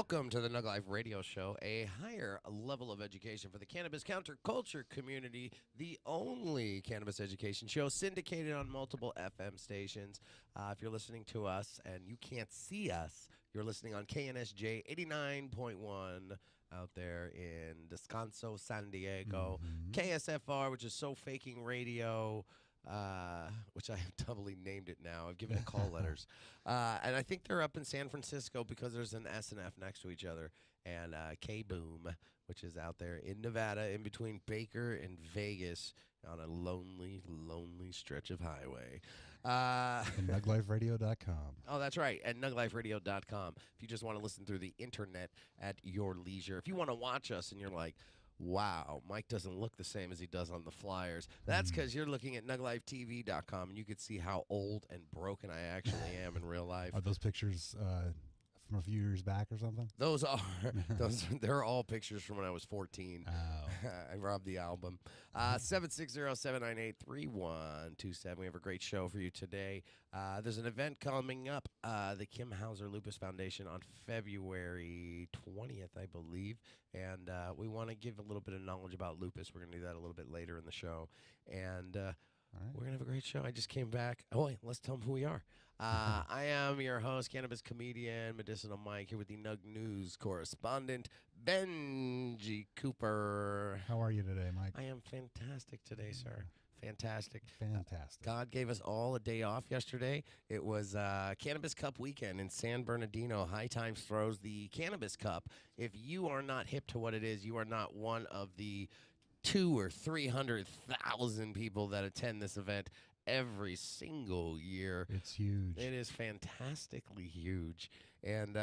Welcome to the Nug Life Radio Show, a higher level of education for the cannabis counterculture community, the only cannabis education show syndicated on multiple FM stations. If you're listening to us and you can't see us, you're listening on KNSJ 89.1 out there in Descanso, San Diego. KSFR, which is So Faking Radio, which I have doubly named it now. I've given it call letters. And I think they're up in San Francisco because there's an S and F next to each other. And K-Boom, which is out there in Nevada, in between Baker and Vegas, on a lonely, lonely stretch of highway. And NugLifeRadio.com. Oh, that's right, at NugLifeRadio.com. If you just want to listen through the internet at your leisure. If you want to watch us and you're like, wow, Mike doesn't look the same as he does on the flyers. That's because you're looking at NugLifeTV.com, and you can see how old and broken I actually am in real life. Are those pictures from a few years back or something? They're all pictures from when I was 14. Oh. I robbed the album. 760-798-3127. We have a great show for you today. There's an event coming up, the Kim Hauser Lupus Foundation, on February 20th, I believe. And we want to give a little bit of knowledge about lupus. We're going to do that a little bit later in the show. And we're going to have a great show. I just came back. Oh, wait, let's tell them who we are. I am your host, cannabis comedian, Medicinal Mike, here with the Nug News correspondent, Benji Cooper. How are you today, Mike? I am fantastic today, sir. Fantastic. Fantastic. God gave us all a day off yesterday. It was Cannabis Cup weekend in San Bernardino. High Times throws the Cannabis Cup. If you are not hip to what it is, you are not one of the 200,000 or 300,000 people that attend this event every single year. It's huge. It is fantastically huge. And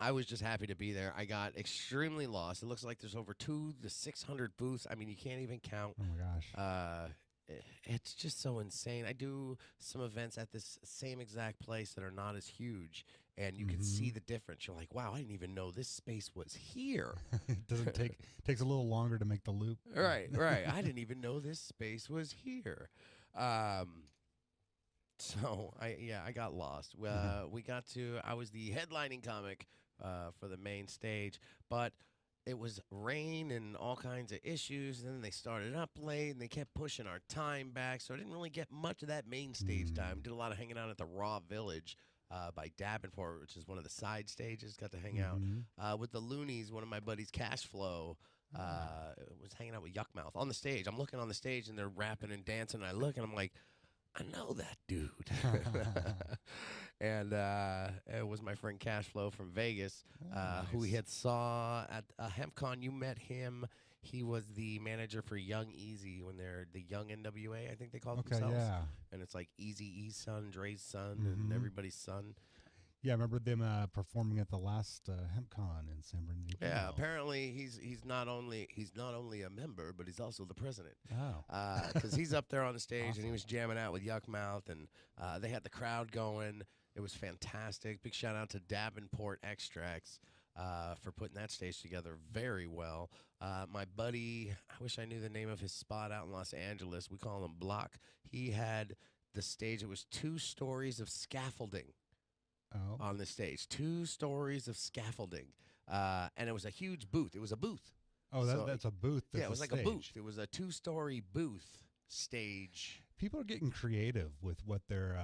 I was just happy to be there. I got extremely lost. It looks like there's over 200 to 600 booths. I mean, you can't even count. Oh, my gosh. It's just so insane. I do some events at this same exact place that are not as huge, and you can see the difference. You're like, wow, I didn't even know this space was here. It takes a little longer to make the loop. Right. I didn't even know this space was here. So I got lost. I was the headlining comic for the main stage, but it was rain and all kinds of issues. And then they started up late, and they kept pushing our time back. So I didn't really get much of that main stage time. Did a lot of hanging out at the Raw Village by Davenport, which is one of the side stages. Got to hang out with the Loonies. One of my buddies, Cash Flow, was hanging out with Yuckmouth on the stage. I'm looking on the stage, and they're rapping and dancing. And I look, and I'm like, I know that dude. And it was my friend Cashflow from Vegas, Nice. who we had saw at HempCon. You met him. He was the manager for Young Easy when they're the Young NWA, I think they call themselves. Yeah. And it's like Easy E's son, Dre's son, and everybody's son. Yeah, I remember them performing at the last HempCon in San Bernardino. Yeah, apparently he's not only a member, but he's also the president. Oh. Because he's up there on the stage and he was jamming out with Yuckmouth, and they had the crowd going. It was fantastic. Big shout out to Davenport Extracts for putting that stage together very well. My buddy, I wish I knew the name of his spot out in Los Angeles. We call him Block. He had the stage. It was 2 stories of scaffolding. Oh. On the stage, 2 stories of scaffolding, and it was a huge booth. It was a booth. Oh, that's a booth. Yeah, it was like a booth. It was a 2-story booth stage. People are getting creative with what they're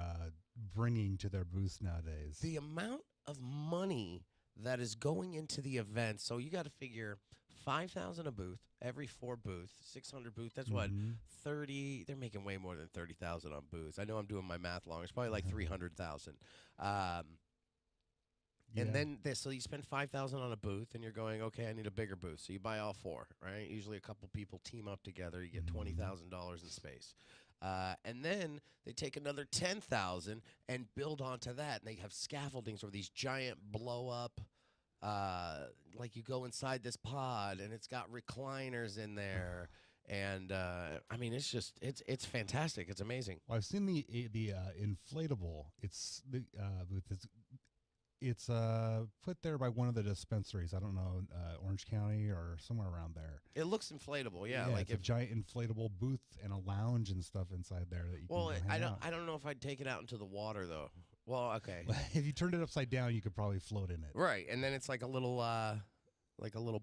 bringing to their booths nowadays. The amount of money that is going into the event. So you got to figure $5,000 a booth, every 4 booths, 600 booths. That's what 30. They're making way more than 30,000 on booths. I know I'm doing my math wrong. It's probably like 300,000. And then so you spend $5,000 on a booth, and you're going, okay, I need a bigger booth. So you buy all 4, right? Usually a couple people team up together. You get $20,000 in space. And then they take another $10,000 and build onto that. And they have scaffoldings or these giant blow up, like you go inside this pod, and it's got recliners in there. And I mean, it's fantastic. It's amazing. Well, I've seen the inflatable. It's the booth. It's put there by one of the dispensaries. I don't know, Orange County or somewhere around there. It looks inflatable, yeah. Like it's a giant inflatable booth and a lounge and stuff inside there that you can hang out. I don't know if I'd take it out into the water though. Well, okay. If you turned it upside down, you could probably float in it. Right, and then it's like a little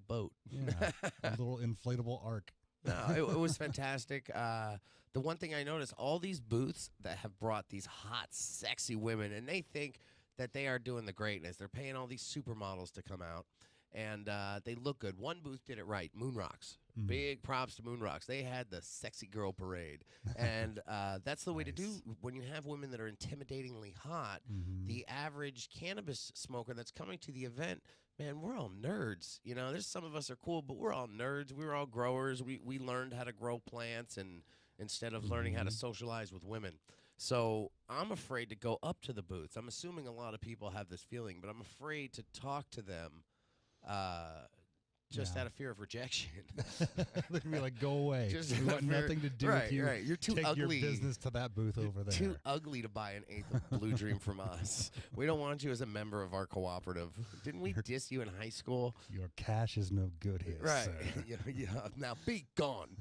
boat. Yeah, a little inflatable ark. No, it was fantastic. The one thing I noticed, all these booths that have brought these hot, sexy women, and they think that they are doing the greatness. They're paying all these supermodels to come out, and they look good. One booth did it right, Moon Rocks. Big props to Moon Rocks. They had the sexy girl parade, and that's the way to do when you have women that are intimidatingly hot. The average cannabis smoker that's coming to the event, man, we're all nerds. You know, there's some of us are cool, but we're all nerds. We're all growers. We learned how to grow plants and instead of learning how to socialize with women. So I'm afraid to go up to the booths. I'm assuming a lot of people have this feeling, but I'm afraid to talk to them just out of fear of rejection. They're gonna be like, go away. Just we want nothing to do with you. Right. You're too Take ugly. your business to that booth over there. Too ugly to buy an eighth of Blue Dream from us. We don't want you as a member of our cooperative. Didn't we diss you in high school? Your cash is no good here, Right. sir. Yeah. Now be gone.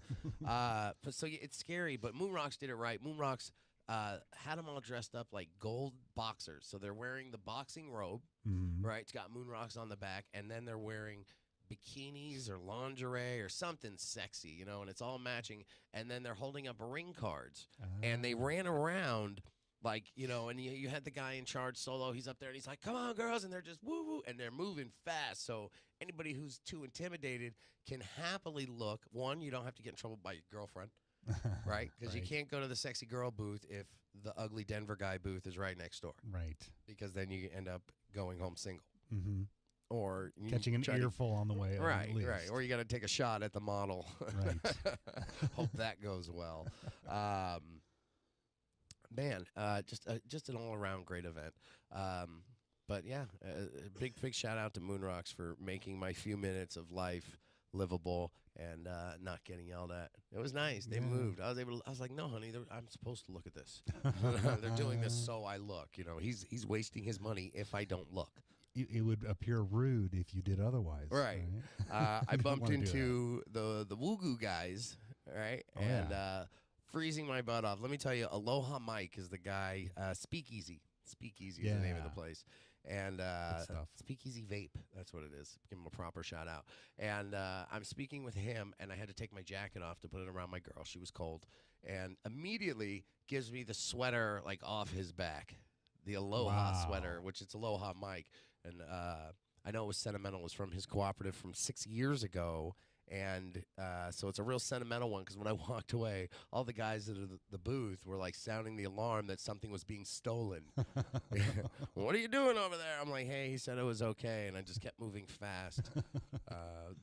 So it's scary, but Moon Rocks did it right. Moon Rocks had them all dressed up like gold boxers. So they're wearing the boxing robe, right? It's got Moon Rocks on the back, and then they're wearing bikinis or lingerie or something sexy, you know, and it's all matching. And then they're holding up ring cards, and they ran around like, you know, and you had the guy in charge solo. He's up there, and he's like, come on, girls, and they're just woo-woo, and they're moving fast. So anybody who's too intimidated can happily look. One, you don't have to get in trouble by your girlfriend, right? Because you can't go to the sexy girl booth if the ugly Denver guy booth is right next door. Right. Because then you end up going home single. Or catching an earful on the way. Right. Or you got to take a shot at the model. Right. Hope that goes well. Man, just an all-around great event. But yeah, a big shout out to Moon Rocks for making my few minutes of life livable and not getting yelled at. It was nice. They moved. I was like, no, honey, I'm supposed to look at this. They're doing this so I look. You know, he's wasting his money if I don't look. It would appear rude if you did otherwise. Right. I bumped into the Woo-Goo guys, right? Freezing my butt off. Let me tell you, Aloha Mike is the guy. Speakeasy. Speakeasy is the name of the place. And Speakeasy Vape. That's what it is. Give him a proper shout out. And I'm speaking with him, and I had to take my jacket off to put it around my girl. She was cold. And immediately gives me the sweater, like, off his back. The Aloha sweater, which it's Aloha Mike. And I know it was sentimental. It was from his cooperative from 6 years ago. And so it's a real sentimental one because when I walked away, all the guys at the booth were like sounding the alarm that something was being stolen. What are you doing over there? I'm like, hey, he said it was okay. And I just kept moving fast.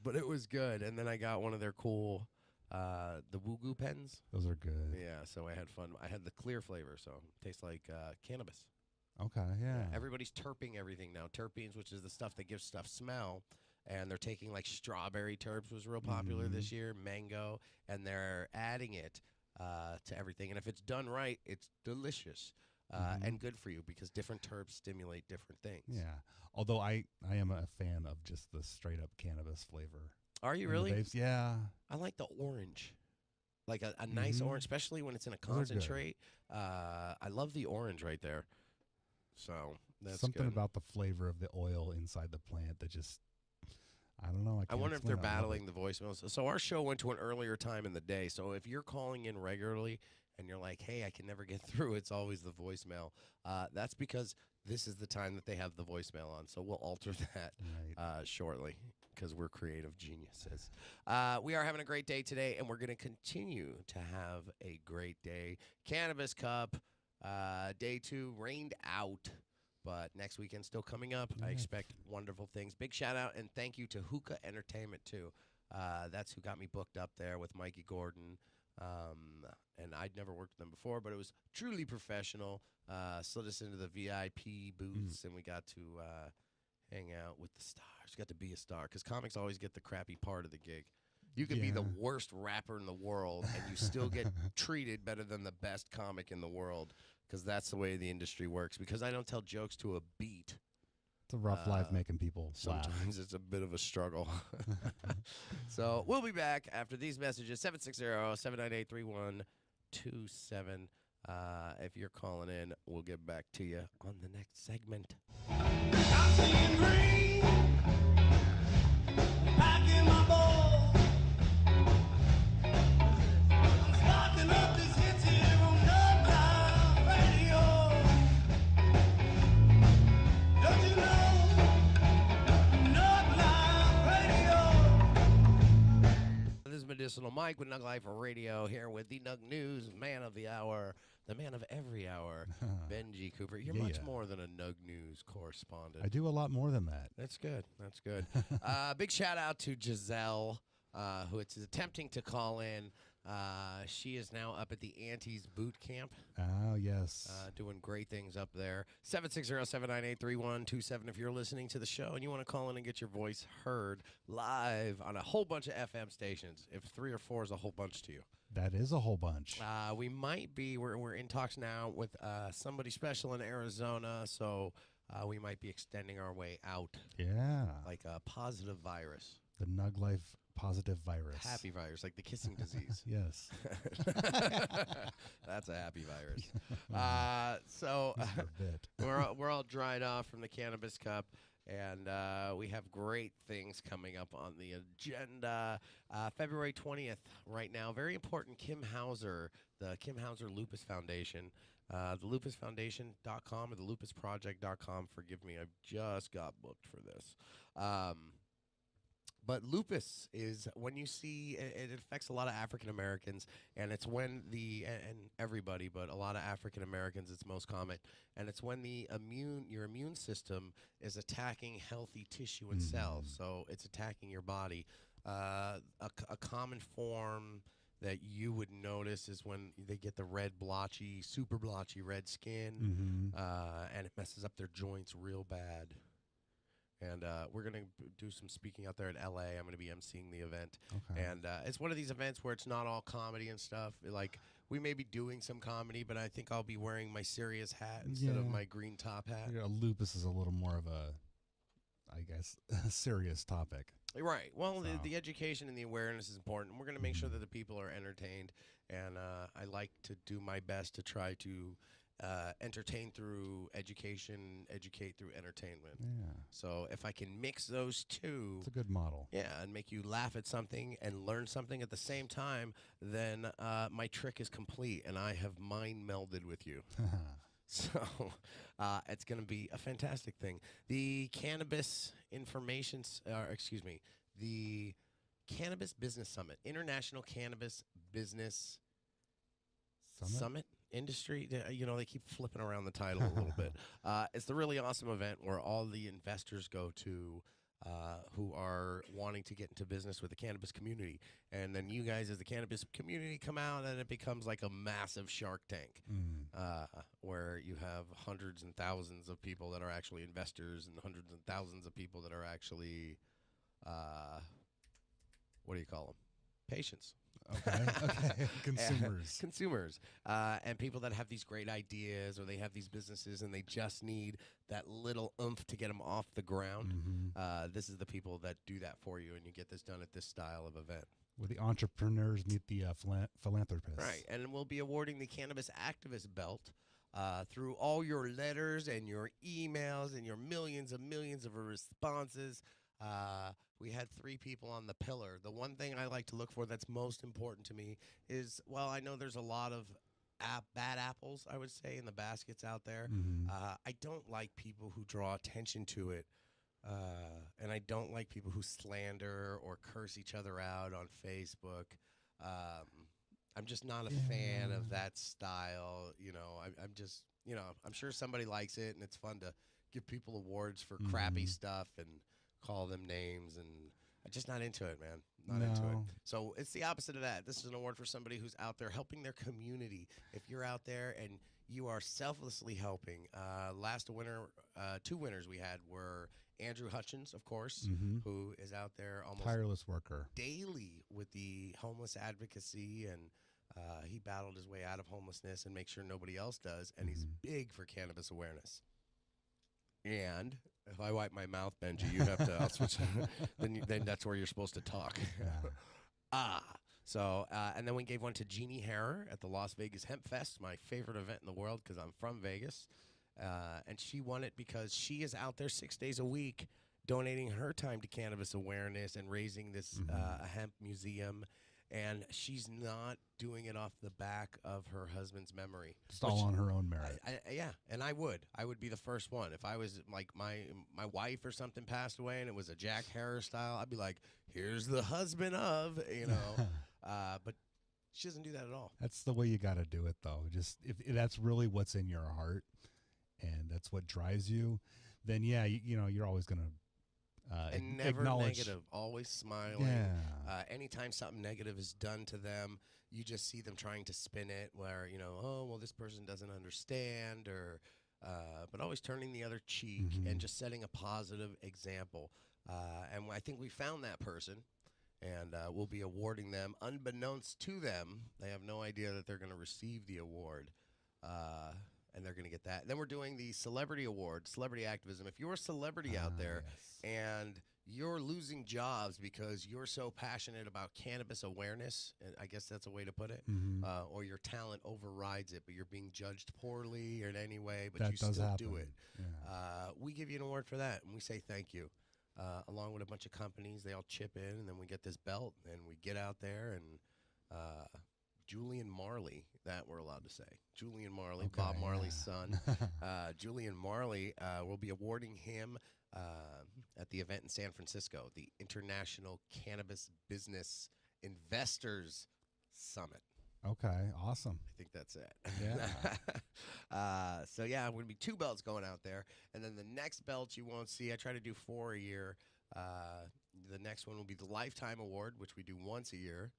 But it was good. And then I got one of their cool, the Woo-Goo pens. Those are good. Yeah, so I had fun. I had the clear flavor, so it tastes like cannabis. Okay, yeah. Everybody's terping everything now. Terpenes, which is the stuff that gives stuff smell. And they're taking, like, strawberry terps was real popular this year, mango, and they're adding it to everything. And if it's done right, it's delicious and good for you because different terps stimulate different things. Yeah. Although I am a fan of just the straight-up cannabis flavor. Are you really? Vapes. Yeah. I like the orange. Like a nice orange, especially when it's in a concentrate. I love the orange right there. So that's something good. about the flavor of the oil inside the plant that just, I don't know. I wonder if they're battling the voicemails. So our show went to an earlier time in the day. So if you're calling in regularly and you're like, hey, I can never get through, it's always the voicemail. That's because this is the time that they have the voicemail on. So we'll alter that shortly because we're creative geniuses. We are having a great day today, and we're going to continue to have a great day. Cannabis Cup, day 2, rained out. But next weekend still coming up. I expect wonderful things. Big shout out and thank you to Hookah Entertainment, too. That's who got me booked up there with Mikey Gordon. And I'd never worked with them before, but it was truly professional. Slid us into the VIP booths, and we got to hang out with the stars. Got to be a star, because comics always get the crappy part of the gig. You could be the worst rapper in the world, and you still get treated better than the best comic in the world, because that's the way the industry works. Because I don't tell jokes to a beat. It's a rough life making people laugh. Sometimes it's a bit of a struggle. So we'll be back after these messages. 760-798-3127. If you're calling in, we'll get back to you on the next segment. I'm seeing green, packing my ball. I'm starting up this hits here on Nug Life Radio. Don't you know Nug Life Radio? This is Medicinal Mike with Nug Life Radio here with the Nug News man of the hour, the man of every hour, Benji Cooper. You're much more than a Nug News correspondent. I do a lot more than that. That's good. That's good. Big shout out to Giselle, who is attempting to call in. She is now up at the Aunties Boot Camp. Oh, yes. Doing great things up there. 760-798-3127 if you're listening to the show and you want to call in and get your voice heard live on a whole bunch of FM stations. If 3 or 4 is a whole bunch to you. That is a whole bunch. We might be, we're in talks now with somebody special in Arizona, so we might be extending our way out. Yeah. Like a positive virus. The Nug Life positive virus. Happy virus, like the kissing disease. Yes. That's a happy virus. So we're all dried off from the Cannabis Cup, and we have great things coming up on the agenda. February 20th, right now, very important. Kim Hauser, the Kim Hauser Lupus Foundation. The lupusfoundation.com or the lupusproject.com. Forgive me, I just got booked for this. But lupus is when you see it affects a lot of African Americans, and it's when and everybody, but a lot of African Americans, it's most common, and it's when your immune system is attacking healthy tissue and cells, so it's attacking your body. A common form that you would notice is when they get the super blotchy red skin, and it messes up their joints real bad. And we're going to do some speaking out there in L.A. I'm going to be emceeing the event. Okay. And it's one of these events where it's not all comedy and stuff. Like, we may be doing some comedy, but I think I'll be wearing my serious hat instead of my green top hat. Lupus is a little more of a, I guess, serious topic. Right. Well, the education and the awareness is important. We're going to make sure that the people are entertained. And I like to do my best to try to entertain through education, educate through entertainment. Yeah. So if I can mix those two, it's a good model. Yeah, and make you laugh at something and learn something at the same time, then my trick is complete, and I have mind melded with you. So it's going to be a fantastic thing. The Cannabis the Cannabis Business Summit, International Cannabis Business Summit? Industry, they keep flipping around the title a little bit. It's the really awesome event where all the investors go to who are wanting to get into business with the cannabis community. And then you guys as the cannabis community come out and it becomes like a massive Shark Tank where you have hundreds and thousands of people that are actually investors and hundreds and thousands of people that are actually, what do you call them? Patients. Okay. Consumers. And people that have these great ideas or they have these businesses and they just need that little oomph to get them off the ground. This is the people that do that for you, and you get this done at this style of event. Where the entrepreneurs meet the philanthropists. Right, and we'll be awarding the Cannabis Activist Belt through all your letters and your emails and your millions of responses. We had 3 people on the pillar. The one thing I like to look for that's most important to me is, well, I know there's a lot of bad apples, I would say, in the baskets out there. I don't like people who draw attention to it, and I don't like people who slander or curse each other out on Facebook. I'm just not a fan of that style. I'm just, I'm sure somebody likes it, and it's fun to give people awards for crappy stuff and call them names, and I'm just not into it, man. Not into it. So it's the opposite of that. This is an award for somebody who's out there helping their community. If you're out there and you are selflessly helping, two winners we had were Andrew Hutchins, of course, who is out there almost tireless worker daily with the homeless advocacy, and he battled his way out of homelessness and make sure nobody else does, and he's big for cannabis awareness. And if I wipe my mouth, Benji, you have to. I'll switch. Then that's where you're supposed to talk. So, and then we gave one to Jeannie Harrer at the Las Vegas Hemp Fest, my favorite event in the world because I'm from Vegas. And she won it because she is out there 6 days a week donating her time to cannabis awareness and raising this a hemp museum. And she's not doing it off the back of her husband's memory. Just all on her own merit. Yeah, and I would be the first one. If I was like my wife or something passed away and it was a Jack Harris style, I'd be like, here's the husband of, you know. But she doesn't do that at all. That's the way you got to do it, though. Just if that's really what's in your heart and that's what drives you, then yeah, you know, you're always going to and never negative, always smiling. Yeah. Anytime something negative is done to them, you just see them trying to spin it where, you know, oh, well, this person doesn't understand, or but always turning the other cheek and just setting a positive example. And I think we found that person, and we'll be awarding them. Unbeknownst to them, they have no idea that they're going to receive the award. And they're going to get that. And then we're doing the Celebrity Award, Celebrity Activism. If you're a celebrity out there and you're losing jobs because you're so passionate about cannabis awareness, and I guess that's a way to put it, or your talent overrides it, but you're being judged poorly or in any way, but that you still happen. do it. Yeah. We give you an award for that, and we say thank you. Along with a bunch of companies, they all chip in, and then we get this belt, and we get out there, and Julian Marley, that we're allowed to say. Julian Marley, Okay, Bob Marley's son. Julian Marley, will be awarding him at the event in San Francisco, the International Cannabis Business Investors Summit. Okay, awesome. I think that's it. Yeah. So, yeah, going to be 2 belts going out there. And then the next belt you won't see, I try to do 4 a year. The next one will be the Lifetime Award, which we do once a year.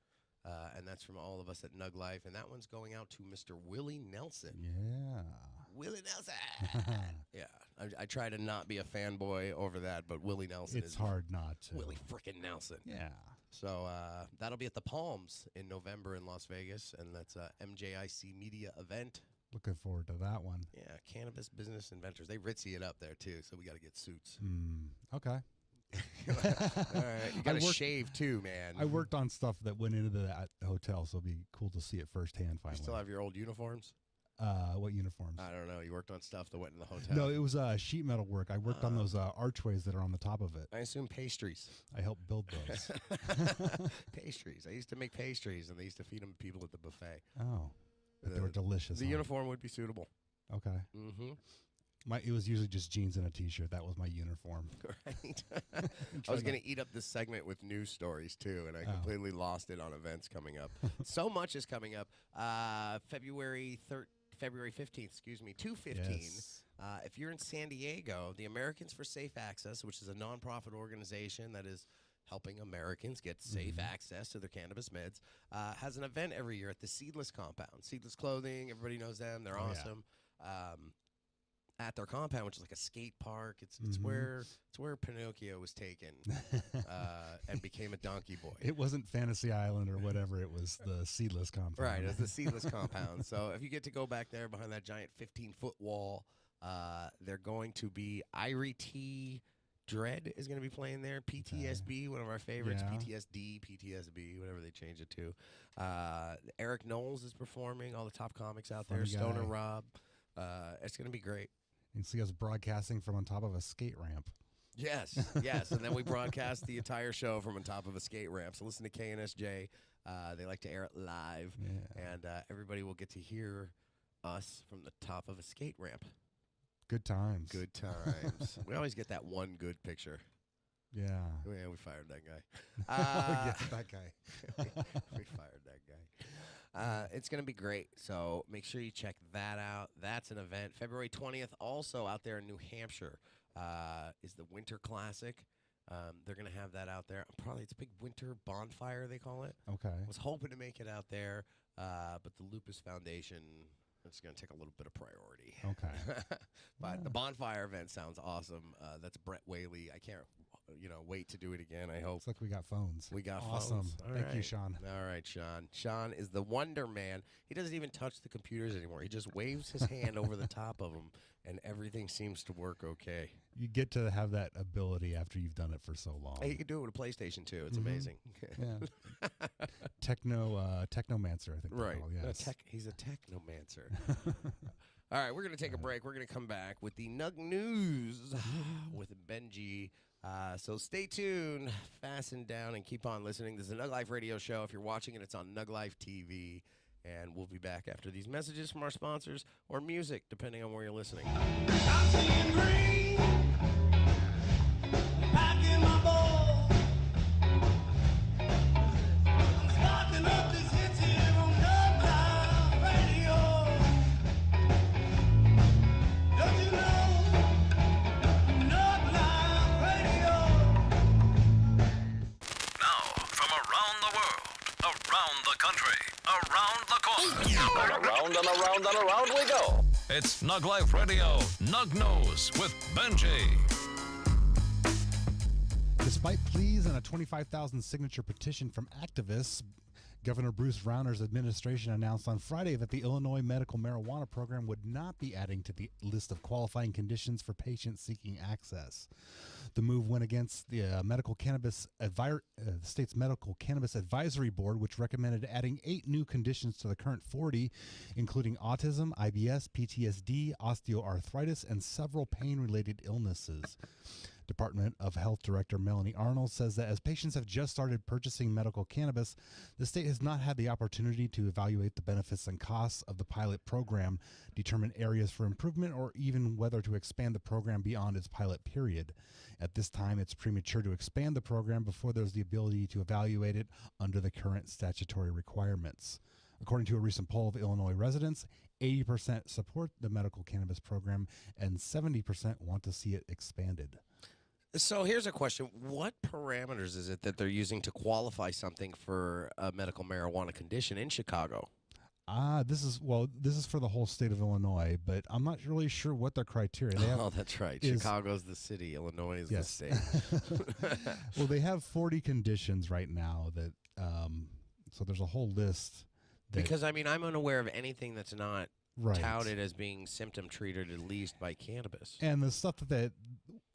And that's from all of us at Nug Life. And that one's going out to Mr. Willie Nelson. Yeah. Willie Nelson. Yeah. I try to not be a fanboy over that, but Willie Nelson It's hard not to. Willie frickin' Nelson. Yeah. So that'll be at the Palms in November in Las Vegas, and that's a MJIC media event. Looking forward to that one. Yeah, Cannabis Business Inventors. They ritzy it up there, too, so we got to get suits. Okay. All right. You got to shave, too, man. I worked on stuff that went into that hotel, so it'll be cool to see it firsthand finally. You still have your old uniforms? What uniforms? I don't know. You worked on stuff that went in the hotel? No, it was sheet metal work. I worked on those archways that are on the top of it. I assume pastries. I helped build those. Pastries. I used to make pastries, and they used to feed them to people at the buffet. Oh, but they were delicious. The uniform would be suitable. Okay. Mm-hmm. It was usually just jeans and a T-shirt. That was my uniform. Right. I was going to eat up this segment with news stories, too, and I completely lost it on events coming up. So much is coming up. February 15th, 2/15. Yes. If you're in San Diego, the Americans for Safe Access, which is a nonprofit organization that is helping Americans get safe access to their cannabis meds, has an event every year at the Seedless Compound. Seedless Clothing, everybody knows them. They're awesome. Yeah. At their compound, which is like a skate park. It's where Pinocchio was taken and became a donkey boy. It wasn't Fantasy Island or whatever. It was the Seedless Compound. Right, it was the Seedless Compound. So if you get to go back there behind that giant 15-foot wall, they're going to be Irie T. Dread is going to be playing there. PTSB, one of our favorites. Yeah. PTSB, whatever they change it to. Eric Knowles is performing. All the top comics out Funny there. Stoner guy. Rob. It's going to be great. You can see us broadcasting from on top of a skate ramp. Yes, yes. And then we broadcast the entire show from on top of a skate ramp. So listen to KNSJ. They like to air it live. Yeah. And everybody will get to hear us from the top of a skate ramp. Good times. Good times. We always get that one good picture. Yeah. Yeah, we fired that guy. Yeah, that guy. We fired that guy. It's going to be great, so make sure you check that out. That's an event. February 20th, also out there in New Hampshire, is the Winter Classic. They're going to have that out there. It's a big winter bonfire, they call it. Okay. I was hoping to make it out there, but the Lupus Foundation, it's going to take a little bit of priority. Okay. But the bonfire event sounds awesome. That's Brett Whaley. wait to do it again. I hope. Looks like we got phones. We got awesome. phones. All Thank you, right. Sean. All right, Sean. Sean is the Wonder Man. He doesn't even touch the computers anymore. He just waves his hand over the top of them, and everything seems to work okay. You get to have that ability after you've done it for so long. Hey, you can do it with a PlayStation too. It's amazing. Yeah. Technomancer, I think. they're Right. called, yes. He's a technomancer. All right, we're going to take a break. We're going to come back with the Nug News with Benji. So stay tuned, fasten down, and keep on listening. This is a Nug Life radio show. If you're watching it, it's on Nug Life TV. And we'll be back after these messages from our sponsors or music, depending on where you're listening. I'm seeing green, packing my ball. I'm starting up this hit here on Nug Life Radio. Don't you know Nug Life Radio? Now, from around the world, around the country, around the corner, and around we go. It's Nug Life Radio, Nug Knows with Benji. Despite pleas and a 25,000 signature petition from activists, Governor Bruce Rauner's administration announced on Friday that the Illinois medical marijuana program would not be adding to the list of qualifying conditions for patients seeking access. The move went against the state's Medical Cannabis Advisory Board, which recommended adding 8 new conditions to the current 40, including autism, IBS, PTSD, osteoarthritis, and several pain-related illnesses. Department of Health Director Melanie Arnold says that as patients have just started purchasing medical cannabis, the state has not had the opportunity to evaluate the benefits and costs of the pilot program, determine areas for improvement, or even whether to expand the program beyond its pilot period. At this time, it's premature to expand the program before there's the ability to evaluate it under the current statutory requirements. According to a recent poll of Illinois residents, 80% support the medical cannabis program and 70% want to see it expanded. So here's a question. What parameters is it that they're using to qualify something for a medical marijuana condition in Chicago? This is for the whole state of Illinois, but I'm not really sure what their criteria. They have, That's right. is- Chicago's the city. Illinois is Yes. the state. Well, they have 40 conditions right now that, so there's a whole list. That, Because, I'm unaware of anything that's not right. touted as being symptom treated at least by cannabis. And the stuff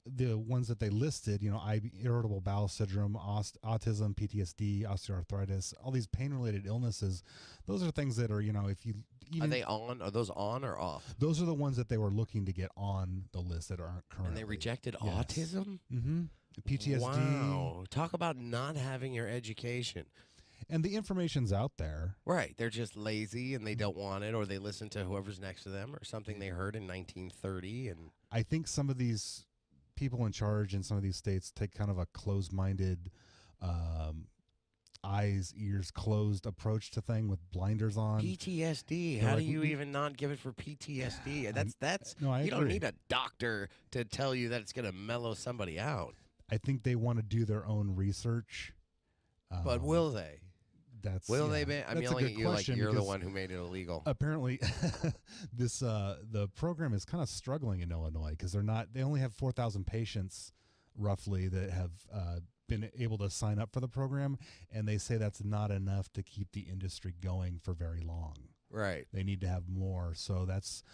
the ones that they listed, irritable bowel syndrome, autism, PTSD, osteoarthritis, all these pain-related illnesses, those are things that are, if you even... Are those on or off? Those are the ones that they were looking to get on the list that aren't currently. And they rejected Yes. autism? Mm-hmm. PTSD. Wow. Talk about not having your education. And the information's out there. Right. They're just lazy and they don't want it, or they listen to whoever's next to them or something they heard in 1930. And I think some of these people in charge in some of these states take kind of a closed-minded, eyes, ears closed approach to thing with blinders on. PTSD. They're How like, do you even not give it for PTSD? That's No, I you don't agree. need a doctor to tell you that it's going to mellow somebody out. I think they want to do their own research. But will they? Will they be? I'm That's a yelling good at you like question you're the because one who made it illegal. Apparently, the program is kind of struggling in Illinois because they only have 4,000 patients roughly that have been able to sign up for the program, and they say that's not enough to keep the industry going for very long. Right. They need to have more. So that's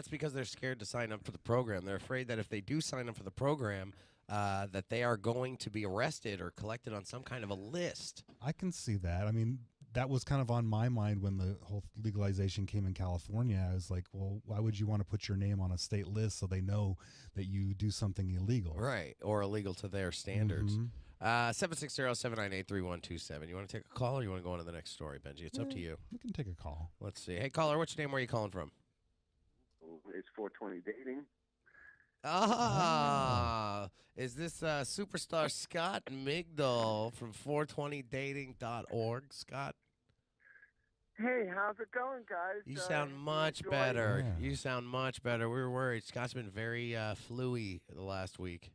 because they're scared to sign up for the program. They're afraid that if they do sign up for the program, that they are going to be arrested or collected on some kind of a list. I can see that. I mean, that was kind of on my mind when the whole legalization came in California. I was like, well, why would you want to put your name on a state list so they know that you do something illegal? Right, or illegal to their standards. Mhm. 760-798-3127. You want to take a call or you want to go on to the next story, Benji? It's up to you. We can take a call. Let's see. Hey, caller, what's your name? Where are you calling from? It's 420 dating. Is this superstar Scott Migdal from 420dating.org, Scott? Hey, how's it going, guys? You sound much enjoy- better. Yeah. You sound much better. We were worried. Scott's been very fluey the last week.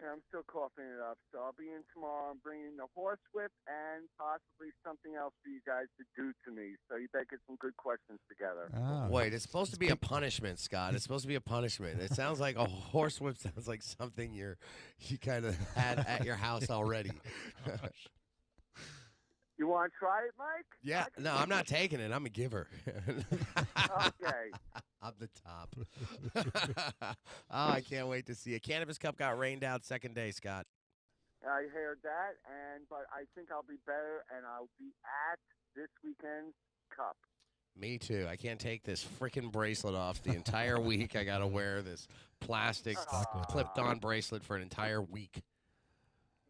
Yeah, I'm still coughing it up, so I'll be in tomorrow. I'm bringing the horsewhip and possibly something else for you guys to do to me. So you better get some good questions together. Ah, Wait, it's supposed to be a punishment, Scott. It's supposed to be a punishment. It sounds like a horsewhip sounds like something you kind of had at your house already. You want to try it, Mike? Yeah, no, I'm not taking it. I'm a giver. Okay. I'm the top. Oh, I can't wait to see it. Cannabis Cup got rained out second day, Scott. I heard that, but I think I'll be better, and I'll be at this weekend's Cup. Me too. I can't take this freaking bracelet off the entire week. I got to wear this plastic clipped-on bracelet for an entire week.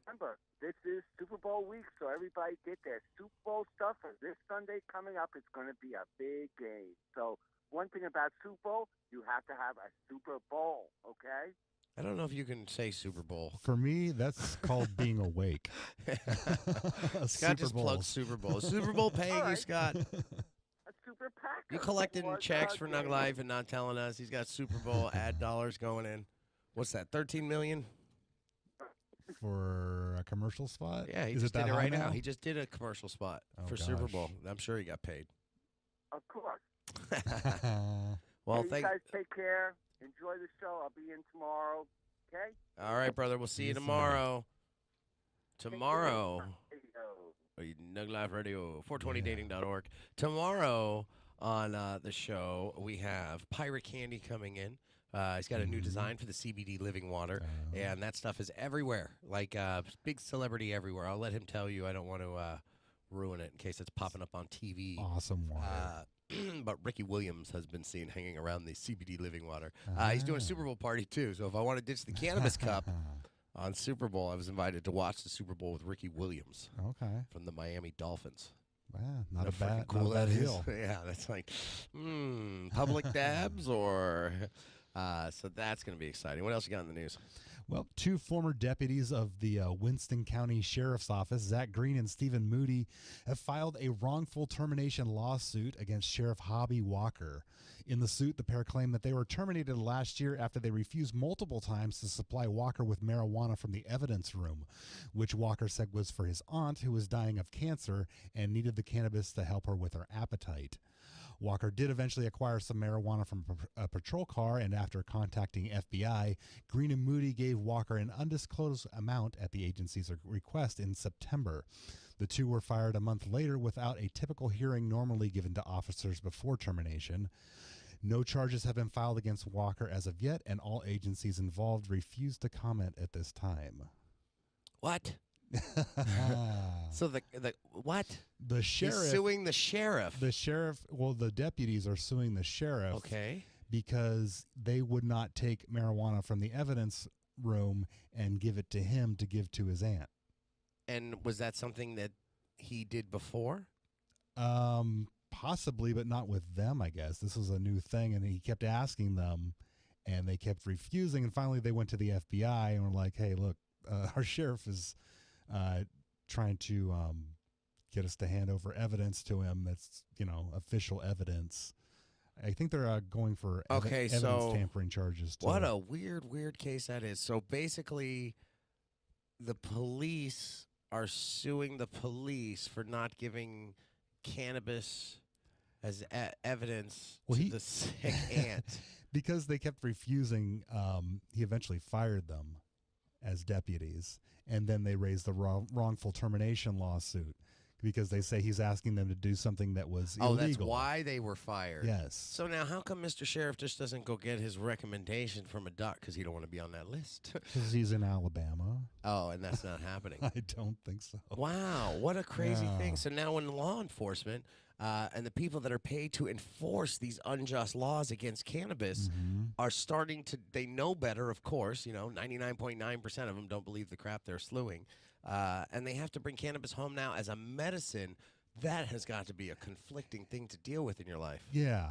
Remember, this is Super Bowl week, so everybody get their Super Bowl stuff for this Sunday coming up. It's going to be a big game. So one thing about Super Bowl, you have to have a Super Bowl, okay? I don't know if you can say Super Bowl. for me, that's called being awake. Scott just plugged Super Bowl. Super Bowl paying you, right. Scott? A Super Packer. You collecting Was checks a for game. Nug Life and not telling us. He's got Super Bowl ad dollars going in. What's that, 13 million? For a commercial spot? Yeah, he Is just it did that it high right now. now? He just did a commercial spot Oh, for Super gosh. Bowl. I'm sure he got paid. Of course. Well, Hey, you guys take care. Enjoy the show. I'll be in tomorrow, okay? All right, brother. We'll see you Yes, sir. tomorrow. Tomorrow. Hey, Nug Life Radio, 420dating.org. Tomorrow on the show, we have Pirate Candy coming in. He's got a new design for the CBD living water, and that stuff is everywhere, like big celebrity everywhere. I'll let him tell you. I don't want to ruin it in case it's popping up on TV. Awesome water. But Ricky Williams has been seen hanging around the CBD living water. He's doing a Super Bowl party, too, so if I want to ditch the Cannabis Cup on Super Bowl, I was invited to watch the Super Bowl with Ricky Williams Okay. from the Miami Dolphins. Wow, not How a bad, freaking cool not a bad that is. deal. Yeah, that's like, public dabs or... so that's going to be exciting. What else you got in the news? Well, two former deputies of the Winston County Sheriff's Office, Zach Green and Stephen Moody, have filed a wrongful termination lawsuit against Sheriff Hobby Walker. In the suit, the pair claim that they were terminated last year after they refused multiple times to supply Walker with marijuana from the evidence room, which Walker said was for his aunt, who was dying of cancer and needed the cannabis to help her with her appetite. Walker did eventually acquire some marijuana from a patrol car, and after contacting FBI, Green and Moody gave Walker an undisclosed amount at the agency's request in September. The two were fired a month later without a typical hearing normally given to officers before termination. No charges have been filed against Walker as of yet, and all agencies involved refuse to comment at this time. What? So the what? The sheriff... He's suing the sheriff. The deputies are suing the sheriff. Okay. Because they would not take marijuana from the evidence room and give it to him to give to his aunt. And was that something that he did before? Possibly, but not with them, I guess. This was a new thing, and he kept asking them, and they kept refusing, and finally they went to the FBI and were like, hey, look, our sheriff is trying to get us to hand over evidence to him that's, official evidence. I think they're going for evidence tampering charges, too. What a weird case that is. So basically, the police are suing the police for not giving cannabis as evidence to the sick aunt. Because they kept refusing, he eventually fired them as deputies, and then they raised the wrongful termination lawsuit because they say he's asking them to do something that was illegal. Oh, that's why they were fired. Yes. So now how come Mr. Sheriff just doesn't go get his recommendation from a doc because he don't want to be on that list? Because he's in Alabama. Oh, and that's not happening. I don't think so. Wow, what a crazy thing. So now when law enforcement and the people that are paid to enforce these unjust laws against cannabis are starting to, they know better, of course, 99.9% of them don't believe the crap they're slewing. And they have to bring cannabis home now as a medicine. That has got to be a conflicting thing to deal with in your life. Yeah.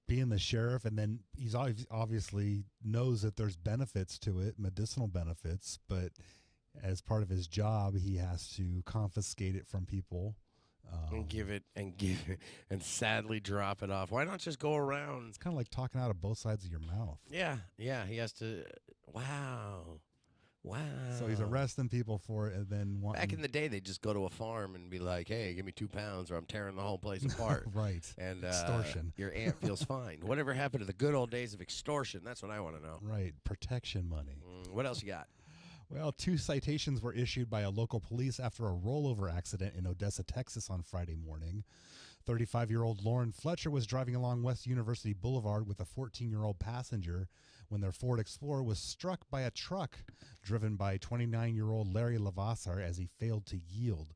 Being the sheriff, and then he's obviously knows that there's benefits to it, medicinal benefits, but as part of his job, he has to confiscate it from people. And give it, and sadly drop it off. Why not just go around? It's kind of like talking out of both sides of your mouth. Yeah, he has to. Wow. Wow. So he's arresting people for it, and then Back in the day, they'd just go to a farm and be like, hey, give me 2 pounds or I'm tearing the whole place apart. Right. And Extortion. your aunt feels fine. Whatever happened to the good old days of extortion? That's what I want to know. Right. Protection money. What else you got? Well, 2 citations were issued by a local police after a rollover accident in Odessa, Texas on Friday morning. 35-year-old Lauren Fletcher was driving along West University Boulevard with a 14-year-old passenger when their Ford Explorer was struck by a truck driven by 29-year-old Larry Lavasar as he failed to yield.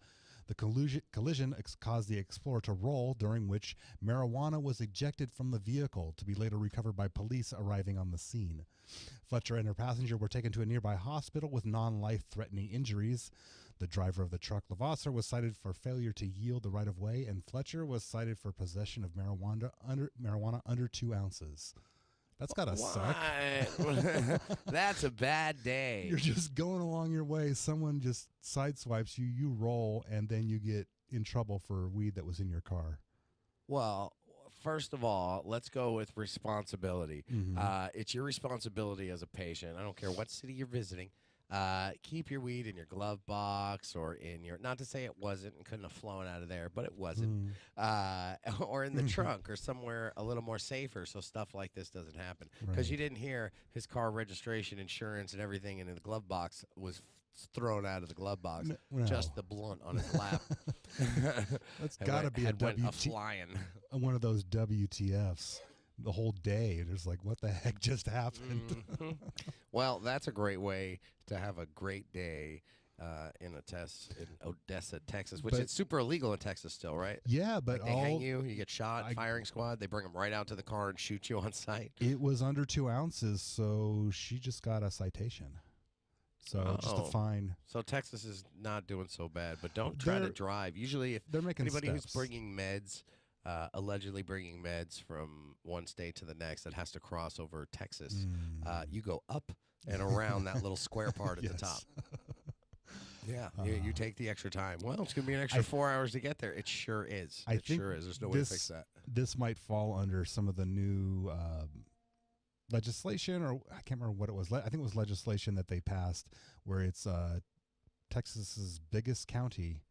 The collision caused the Explorer to roll, during which marijuana was ejected from the vehicle to be later recovered by police arriving on the scene. Fletcher and her passenger were taken to a nearby hospital with non-life-threatening injuries. The driver of the truck, Lavasar, was cited for failure to yield the right-of-way, and Fletcher was cited for possession of marijuana under 2 ounces. That's gotta suck. That's a bad day. You're just going along your way. Someone just sideswipes you. You roll, and then you get in trouble for weed that was in your car. Well, first of all, let's go with responsibility. It's your responsibility as a patient. I don't care what city you're visiting. Keep your weed in your glove box or in your, not to say it wasn't and couldn't have flown out of there, but it wasn't, or in the trunk or somewhere a little more safer so stuff like this doesn't happen. Because you didn't hear his car registration, insurance, and everything in the glove box was thrown out of the glove box. No. Just the blunt on his lap. That's got to be a flying. One of those WTFs. The whole day, there's like, what the heck just happened? Well, that's a great way to have a great day in Odessa, Texas, which is super illegal in Texas still, right? Yeah, but like they hang you, you get shot, firing squad, they bring them right out to the car and shoot you on sight. It was under 2 ounces, so she just got a citation. So just a fine. So Texas is not doing so bad, but don't try to drive. Usually, if they're making anybody steps. who's bringing meds, allegedly bringing meds from one state to the next that has to cross over Texas, you go up and around that little square part at the top. Yeah, you take the extra time. Well, it's going to be an extra 4 hours to get there. It sure is. It sure is. There's no way to fix that. This might fall under some of the new legislation, or I can't remember what it was. I think it was legislation that they passed where it's Texas's biggest county.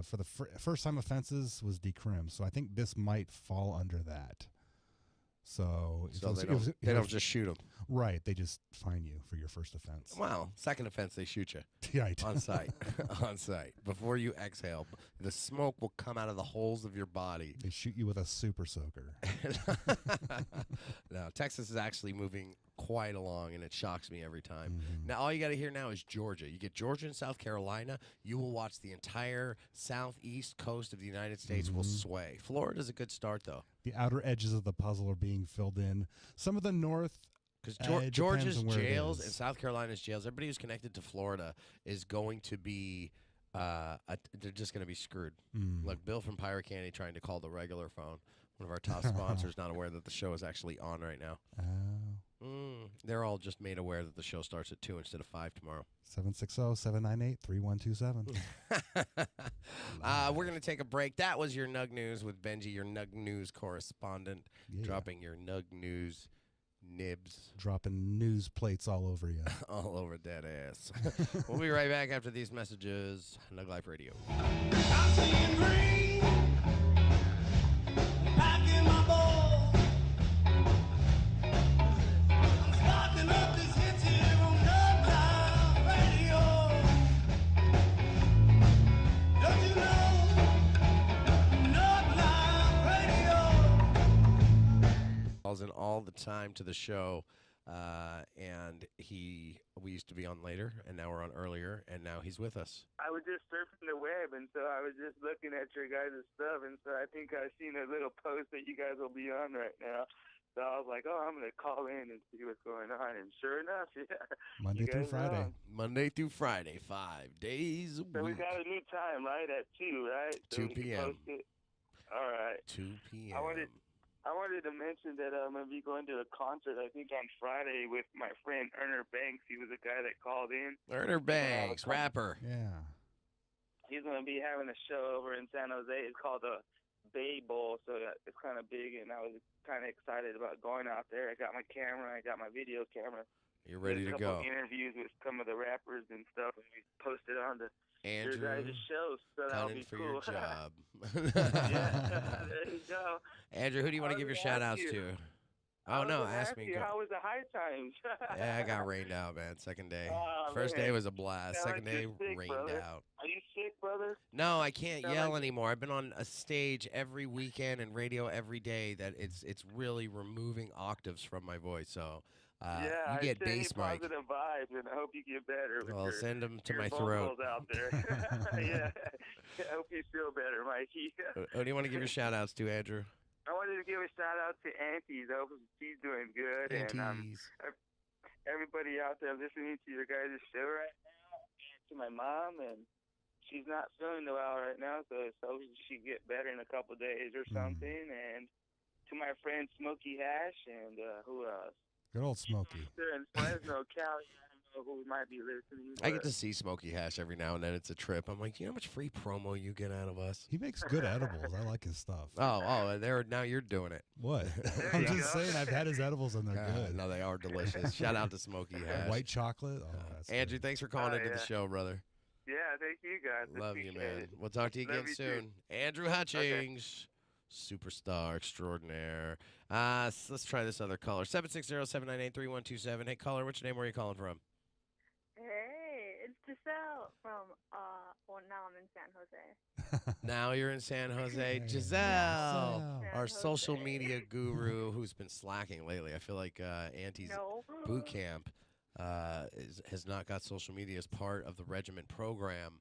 For the first-time offenses was decrim, so I think this might fall under that. So they don't just shoot them. Right, they just fine you for your first offense. Wow, second offense they shoot you. Right. On site. On site. Before you exhale, the smoke will come out of the holes of your body. They shoot you with a super soaker. No, Texas is actually moving quite along, and it shocks me every time. Now, all you got to hear now is Georgia. You get Georgia and South Carolina, you will watch the entire southeast coast of the United States will sway. Florida's a good start, though. The outer edges of the puzzle are being filled in. Some of the north, because Georgia's jails and South Carolina's jails, everybody who's connected to Florida is going to be, they're just going to be screwed. Like Bill from Pirate Candy trying to call the regular phone. One of our top sponsors, not aware that the show is actually on right now. They're all just made aware that the show starts at 2 instead of 5 tomorrow. 760-798-3127. We're going to take a break. That was your Nug News with Benji, your Nug News correspondent, dropping your Nug News nibs. Dropping news plates all over you. All over that ass. We'll be right back after these messages. Nug Life Radio. I'm seeing green, packing my ball. I'm starting up this hits here on Nug Life Radio. Don't you know? Nug Life Radio. Calls in all the time to the show, and we used to be on later, and now we're on earlier, and now he's with us. I was just surfing the web, and so I was just looking at your guys' stuff, and so I think I seen a little post that you guys will be on right now. So I was like, oh, I'm going to call in and see what's going on. And sure enough, yeah. Monday through Friday. Monday through Friday, 5 days a So we week. got a new time, right? At 2, right? 2 So we can p.m. post it. All right. 2 p.m. I wanted to mention that I'm going to be going to a concert, I think, on Friday with my friend Erner Banks. He was the guy that called in. Erner Banks, rapper. Yeah. He's going to be having a show over in San Jose. It's called the Bay Bowl, so it's kind of big, and I was kind of excited about going out there. I got my camera, I got my video camera. You're ready Did to a couple go. interviews with some of the rappers and stuff, and we posted on the your Andrew, guys' show, so that'll gunning be for cool. your job. Yeah, there you go. Andrew, who do you want to give your shout-outs to? Oh, no, ask me. Go. How was the high times? Yeah, I got rained out, man. Second day. Oh, First man. day was a blast. Sound Second like day, you're sick, rained brother. out. Are you sick, brother? No, I can't Sound yell like- anymore. I've been on a stage every weekend and radio every day that it's really removing octaves from my voice. So Yeah, you get I send bass you mic. positive vibes, and I hope you get better. With I'll your, send them to your my throat. vocals out there. Yeah, I hope you feel better, Mikey. Who do you want to give your shout-outs to, Andrew? I wanted to give a shout out to Aunties. I hope she's doing good, and Aunties. everybody out there listening to your guys' show right now, and to my mom, and she's not feeling well right now, so she get better in a couple of days or something. And to my friend Smokey Hash, and who else? Good old Smokey. They're in Fresno, Cali. I don't know who might be listening. I get but- to see Smokey Hash every now and then. It's a trip. I'm like, you know how much free promo you get out of us? He makes good edibles. I like his stuff. Now you're doing it. What? There I'm you just go. saying, I've had his edibles and they're good. No, they are delicious. Shout out to Smokey Hash. White chocolate. Oh, that's Andrew, good. thanks for calling Oh, into the yeah. show, brother. Yeah, thank you guys. Love you, Appreciate man. it. We'll talk to you Love again you too. soon. Andrew Hutchings, superstar extraordinaire. Let's try this other caller. 760-798-3127. Hey, caller, what's your name? Where are you calling from? Hey, it's Giselle from, well, now I'm in San Jose. Now you're in San Jose. Hey, Giselle, Giselle. our San social Jose. media guru who's been slacking lately. I feel like Auntie's No. boot camp has not got social media as part of the regiment program.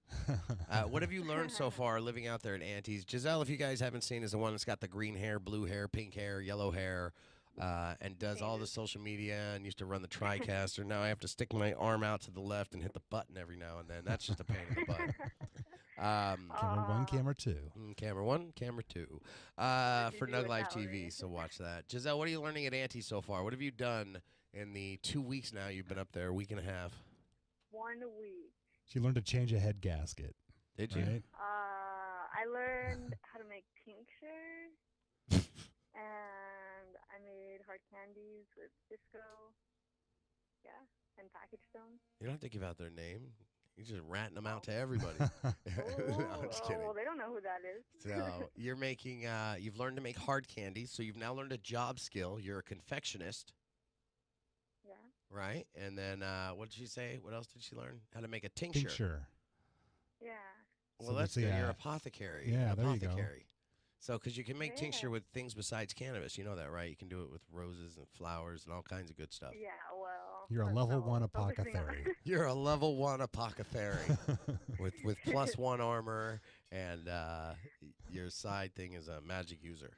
What have you learned so far living out there at Auntie's? Giselle, if you guys haven't seen, is the one that's got the green hair, blue hair, pink hair, yellow hair, and does all the social media and used to run the TriCaster. Now I have to stick my arm out to the left and hit the button every now and then. That's just a pain in the butt. Camera one, camera two. Camera one, camera two. What did For you do Nug with Life that one? TV, so watch that. Giselle, what are you learning at Auntie so far? What have you done in the 2 weeks now you've been up there, a week and a half? 1 week. She learned to change a head gasket. Did you? Right? I learned how to make tinctures, and I made hard candies with Cisco. Yeah, and packaged them. You don't have to give out their name. You're just ratting them out to everybody. No, I'm just kidding. Well, they don't know who that is. So you're making, you've learned to make hard candies, so you've now learned a job skill. You're a confectionist, Yeah. right? And then what did she say? What else did she learn? How to make a tincture. Tincture. Yeah. Well, So that's that's good. the, You're apothecary. yeah, An there you go. apothecary. So, because you can make tincture Yeah. with things besides cannabis. You know that, right? You can do it with roses and flowers and all kinds of good stuff. Yeah, well. You're a that's level not one what I'm focusing on. apothecary. You're a level 1 apothecary with +1 armor, and your side thing is a magic user.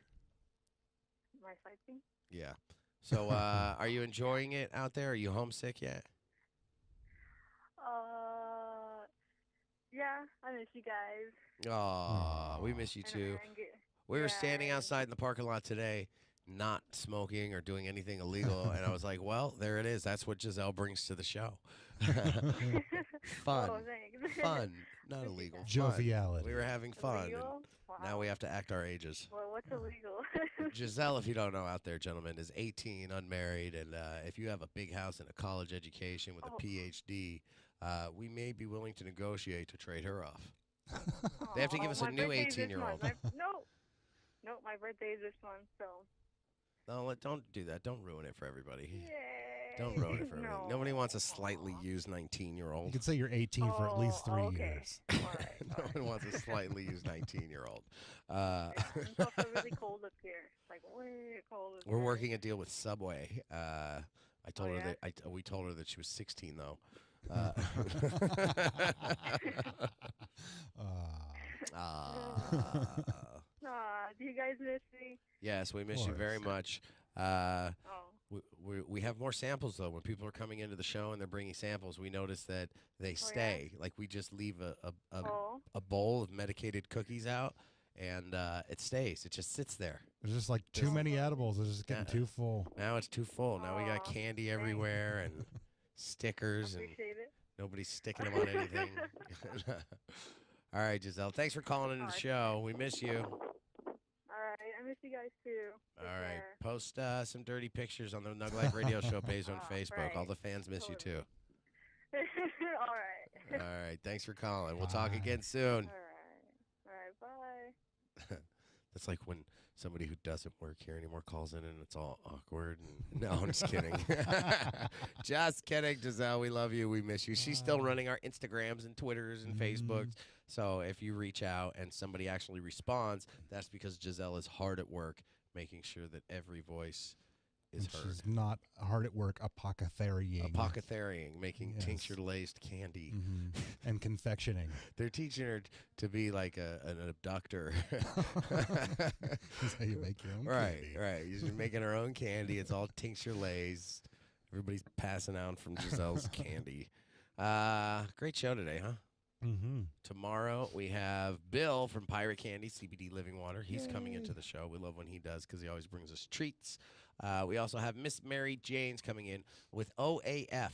My side thing? Yeah. So, are you enjoying it out there? Are you homesick yet? Yeah, I miss you guys. Aw, we miss you too. We were standing outside in the parking lot today, not smoking or doing anything illegal, and I was like, well, there it is. That's what Giselle brings to the show. Fun. Oh, thanks. Fun. Not illegal. Fun. Joviality. We were having fun. And Illegal? now Wow. we have to act our ages. Well, what's illegal? Giselle, if you don't know out there, gentlemen, is 18, unmarried, and if you have a big house and a college education with a PhD, we may be willing to negotiate to trade her off. They have to give us a my new birthday's this 18-year-old. month. No, my birthday is this month, so. No, don't do that. Don't ruin it for everybody. Yay. Don't ruin it for everybody. No. Nobody wants a slightly used You 19-year-old. can say you're 18 for at least 3 okay. years. All right. No one wants a slightly used 19-year-old. It's also really cold up here. Like way cold. up We're here. working a deal with Subway. I told her yeah? that we told her that she was 16 though. Do you guys miss me? Yes, we miss you very much. Oh. We have more samples though. When people are coming into the show and they're bringing samples, we notice that they stay. Like we just leave a bowl of medicated cookies out, and it stays. It just sits there. There's just like too many edibles. It's just getting too full. Now it's too full. Now we got Aw, candy everywhere and stickers, and Appreciate it. nobody's sticking them on anything. All right, Giselle. Thanks for calling into the show. We miss you. you guys too. All Take right. care. Post some dirty pictures on the Nug Life Radio Show page on Oh, Facebook. right. All the fans miss you too. All right. All right. Thanks for calling. We'll talk Bye. again soon. All right. All right. Bye. That's like when somebody who doesn't work here anymore calls in and it's all awkward. And no, I'm just kidding. Just kidding, Giselle. We love you. We miss you. She's still running our Instagrams and Twitters and Facebooks. So if you reach out and somebody actually responds, that's because Giselle is hard at work making sure that every voice is And heard. she's not hard at work apothecarying. Apothecarying, making Yes. tincture-laced candy. And confectioning. They're teaching her to be like an abductor. That's how you make your own candy. Right. She's making her own candy. It's all tincture-laced. Everybody's passing out from Giselle's candy. Great show today, huh? Tomorrow we have Bill from Pirate Candy, CBD Living Water. He's coming into the show. We love when he does because he always brings us treats. We also have Miss Mary Janes coming in with OAF.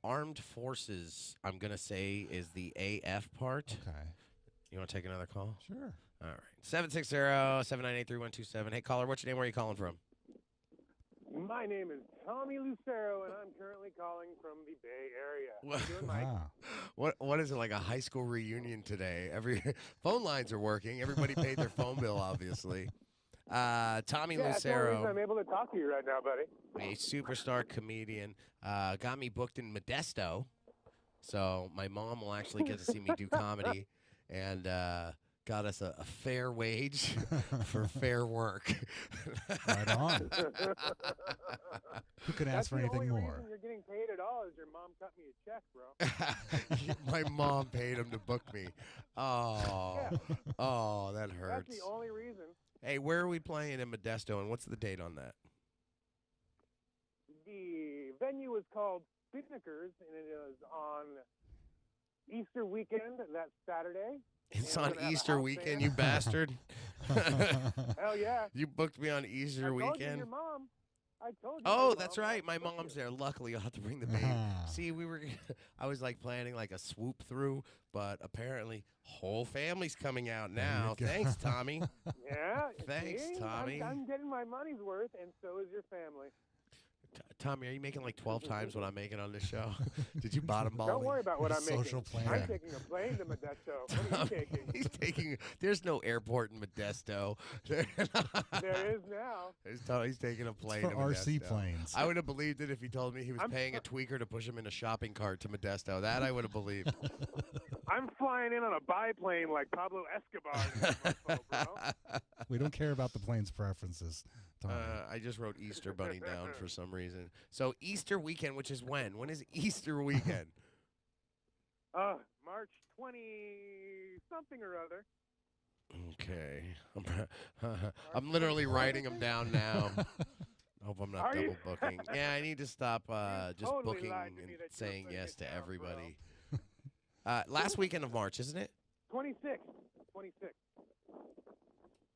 Armed Forces, I'm going to say, is the AF part. Okay. You want to take another call? Sure. All right. 760-798-3127. Hey, caller, what's your name? Where are you calling from? My name is Tommy Lucero, and I'm currently calling from the Bay Area. How you doing, Mike? What is it, like a high school reunion today? Every phone lines are working. Everybody paid their phone bill, obviously. Tommy Yeah, that's the only Lucero, reason I'm able to talk to you right now, buddy. a superstar comedian, got me booked in Modesto. So my mom will actually get to see me do comedy, and got us a fair wage for fair work. Right on. Who could ask That's for the anything only more? reason you're getting paid at all is your mom cut me a check, bro. My mom paid him to book me. Oh, oh, that hurts. That's the only reason. Hey, where are we playing in Modesto, and what's the date on that? The venue is called Spinnakers, and it is on Easter weekend. That's Saturday. It's And we're on gonna have a Easter house weekend, band. you bastard. Hell yeah. You booked me on I Easter told you weekend. your mom. I told you. Oh, your that's mom. right. I My booked mom's you. there. Luckily, you'll have to bring the baby. See, I was like planning like a swoop through, but apparently, whole family's coming out now. go. Thanks, Tommy. Yeah. Thanks, see? Tommy. I'm getting my money's worth, and so is your family. Tommy, are you making like 12 times what I'm making on this show? Did you bottom ball Don't me? worry about what I'm making. Social plan. I'm taking a plane to Modesto. What are you taking? He's taking. There's no airport in Modesto. There is now. He's taking a plane for to RC Modesto. planes. I would have believed it if he told me he was I'm paying a tweaker to push him in a shopping cart to Modesto. That I would have believed. I'm flying in on a biplane like Pablo Escobar. in this mofo, bro. We don't care about the plane's preferences, Tommy. I just wrote Easter Bunny down for some reason. So Easter weekend, which is when? When is Easter weekend? March 20 something or other. Okay. I'm literally writing them down now. Hope I'm not Are you? double booking. Yeah, I need to stop just totally booking lied to me and that you were saying putting yes it to down, bro. everybody. Last weekend of March, isn't it? 26.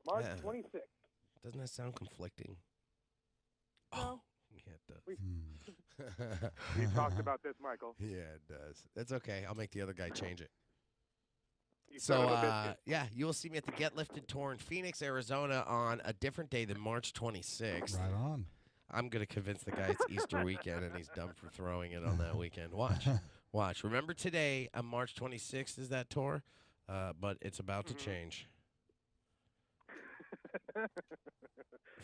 March Yeah. 26. Doesn't that sound conflicting? No. Oh, yeah, it does. We talked about this, Michael. Yeah, it does. That's okay. I'll make the other guy change it. You son So, of a biscuit. yeah, you will see me at the Get Lifted Tour in Phoenix, Arizona on a different day than March 26th. Right on. I'm going to convince the guy it's Easter weekend and he's dumb for throwing it on that weekend. Watch. Watch. Remember today, on March 26th is that tour, but it's about to change.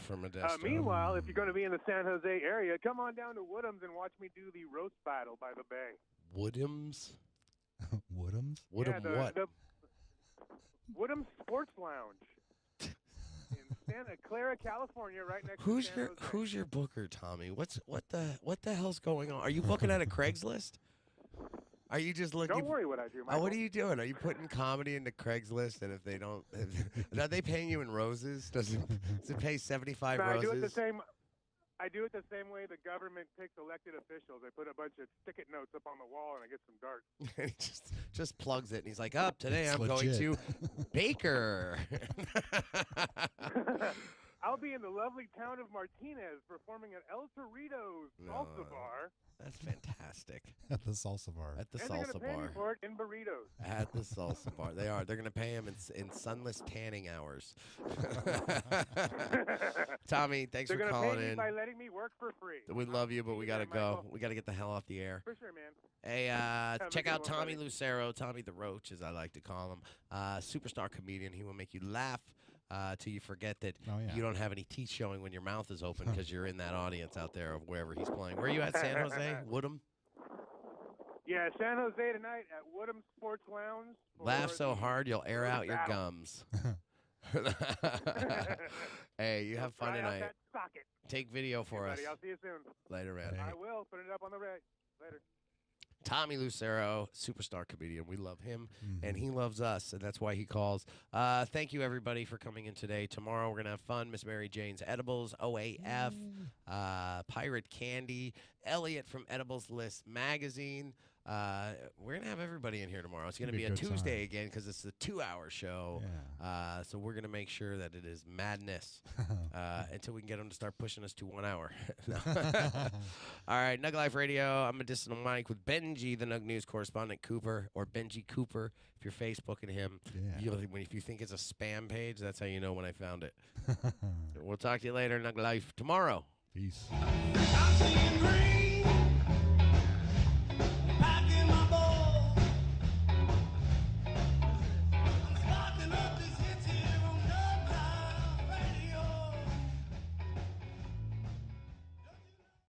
From Modesto. Meanwhile, if you're going to be in the San Jose area, come on down to Woodham's and watch me do the roast battle by the bay. Woodham's? Woodham's? Woodham the, what? The Woodham's Sports Lounge in Santa Clara, California, right next to San Jose. Who's your booker, Tommy? What the hell's going on? Are you booking at a Craigslist? Are you just looking? Don't worry what I do, Michael. What are you doing? Are you putting comedy into Craigslist? And if they don't, are they paying you in roses? Does it pay 75 No, roses? I do it the same way the government picks elected officials. They put a bunch of stick-it notes up on the wall, and I get some darts. And he just plugs it, and he's like, "Up today, It's I'm going legit. to Baker." I'll be in the lovely town of Martinez performing at El Torito's Salsa Bar. That's fantastic. At the salsa bar. At the And they're salsa gonna pay me bar. for it in burritos. At the salsa bar. They are. They're going to pay him in sunless tanning hours. Tommy, thanks They're for gonna calling pay me in. by letting me work for free. We love you, but we got to go. Michael. We got to get the hell off the air. For sure, man. Hey, a check good out one, Tommy buddy. Lucero, Tommy the Roach, as I like to call him. Superstar comedian. He will make you laugh till you forget that you don't have any teeth showing when your mouth is open because you're in that audience out there of wherever he's playing. Where are you at, San Jose? Woodham? Yeah, San Jose tonight at Woodham Sports Lounge. Laugh for so the hard you'll air Road out your Battle. gums. Hey, you have fun Try out tonight. that socket. Take video for Hey, us. buddy, I'll see you soon. Later, man. I will. Put it up on the reg. Later. Tommy Lucero, superstar comedian. We love him, and he loves us, and that's why he calls. Thank you, everybody, for coming in today. Tomorrow, we're going to have fun. Miss Mary Jane's Edibles, OAF, Pirate Candy, Elliot from Edibles List Magazine. We're going to have everybody in here tomorrow. It's going to be a good Tuesday time. again because it's a 2-hour show. Yeah. So we're going to make sure that it is madness until we can get them to start pushing us to 1 hour. All right, Nug Life Radio. I'm Medicinal Mike with Benji, the Nug News correspondent, Cooper, or Benji Cooper. If you're Facebooking him, if you think it's a spam page, that's how you know when I found it. We'll talk to you later, Nug Life, tomorrow. Peace. I'm singing green.